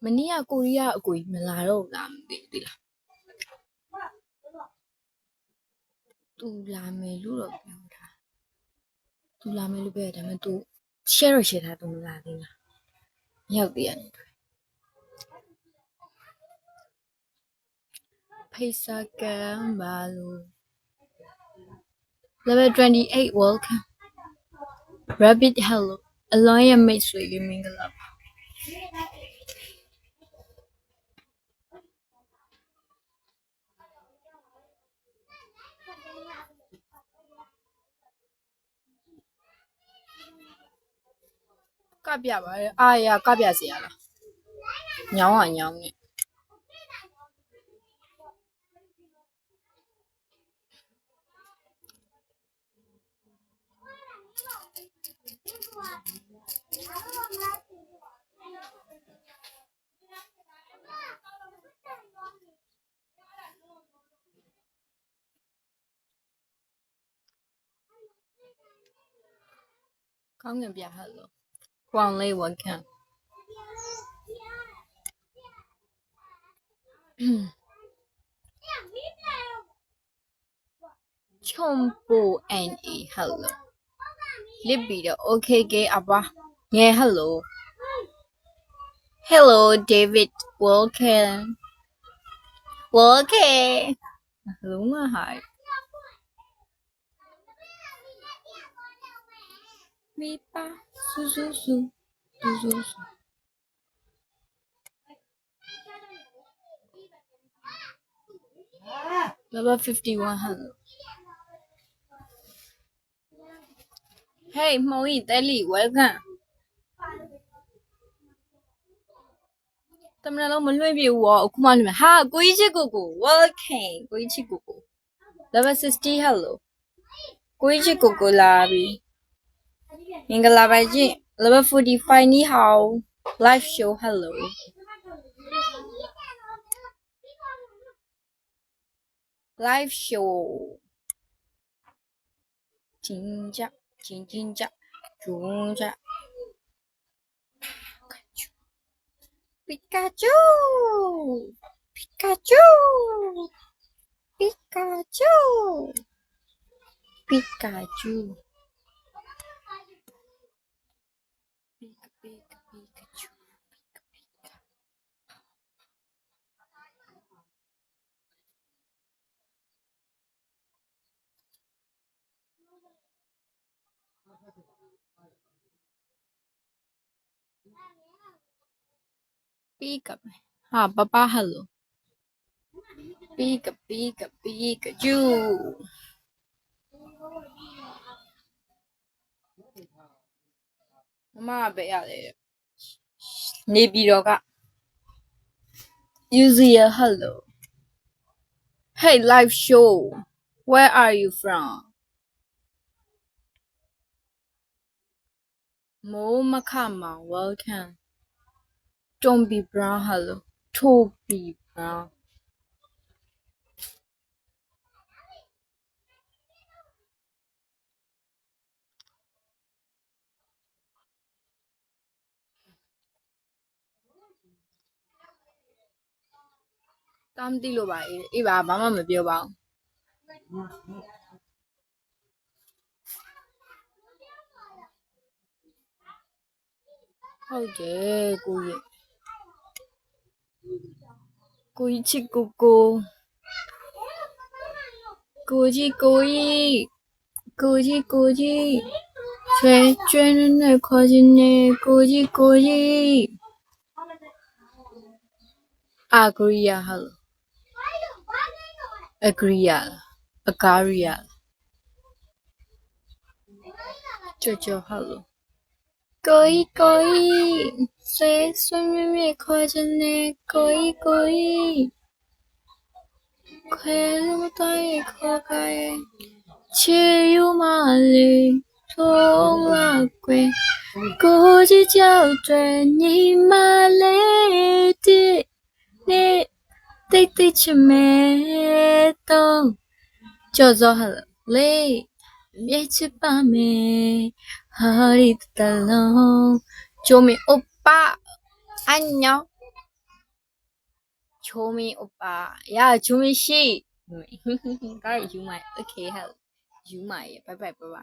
မနေ့ကကိုရီးယားအကိုကြီးမလာတော့ဘူးလားမသိဘူးလားသူလာမယ်လို့တော့ပြောတာသူလာမယ်လို့ပြောတယ်ဒါပေမဲ့သူ share တော့ share ထားသူမလာသေးလားမရောက်သေးရတယ်ဖိတ်စာကံပါလို့ level 28 welcome rabbit hello အလွန်ရဲ့မိတ်ဆွေလေးမင်္ဂလာပါကပြပါရဲ့အားရကပြစီရလားညောင်းอ่ะညောင်းနေကောင်းငင်ပြ hello ကွန်လေး welcome ချုံပို NA hello လစ်ပြီးတော့ okay ကဲအပါငယ် hello hello David welcome welcome လုံးဝဟာမိပါဆူဆူဆူဆူဆူဆူlevel 51 hello hey Moi Telly welcome တမန်လုံးမလွှင့်ပြဘူးအခုမှလွှင့်ဟာကိုကြီးချစ်ကိုကို welcome ကိုကြီးချစ်ကိုကို level 60 hello ကိုကြီးချစ်ကိုကိုလာပြီမင်္ဂလာပါရှင် level 45နီးဟောင်း live show hello live show 金价金价中价皮卡丘皮卡丘皮卡丘皮卡丘Pika ha papa hello Pika Pikachu မမပဲရတယ်နေပြည်တော်က Uziel hello Hey live show where are you from Mo Makama welcome Don't be brown hello Toby brownတာမသိလို့ပါအေးပါဘာမှမပြောပါဘူးဟုတ်တယ်ကိုကြီးချစ်ကိုကြီးဆွဲကျွန်းနဲ့ခေါ်ခြင်းနဲ့ကိုကြီးAgria hello Agria Agaria ကြော hello ကိုကြီးဆွဲမြဲခေါ်ခြင်းနဲ့ကိုကြီးခွဲလို့တိုင်းခေါ်ခိုင်းချေယူမလေးထုံးလာကွယ်ကိုကြီးကြောက်တွေညီမလေးတဲ့တိတ်ချမဲတော့ကြောစောဟဲ့လေမြစ်ချပါမယ်ဟာရီတလုံးကျိုမီအိုပါ안녕 Chomi oppa. Yeah, Chomi she. Got you my okay, hell. You my bye bye bye.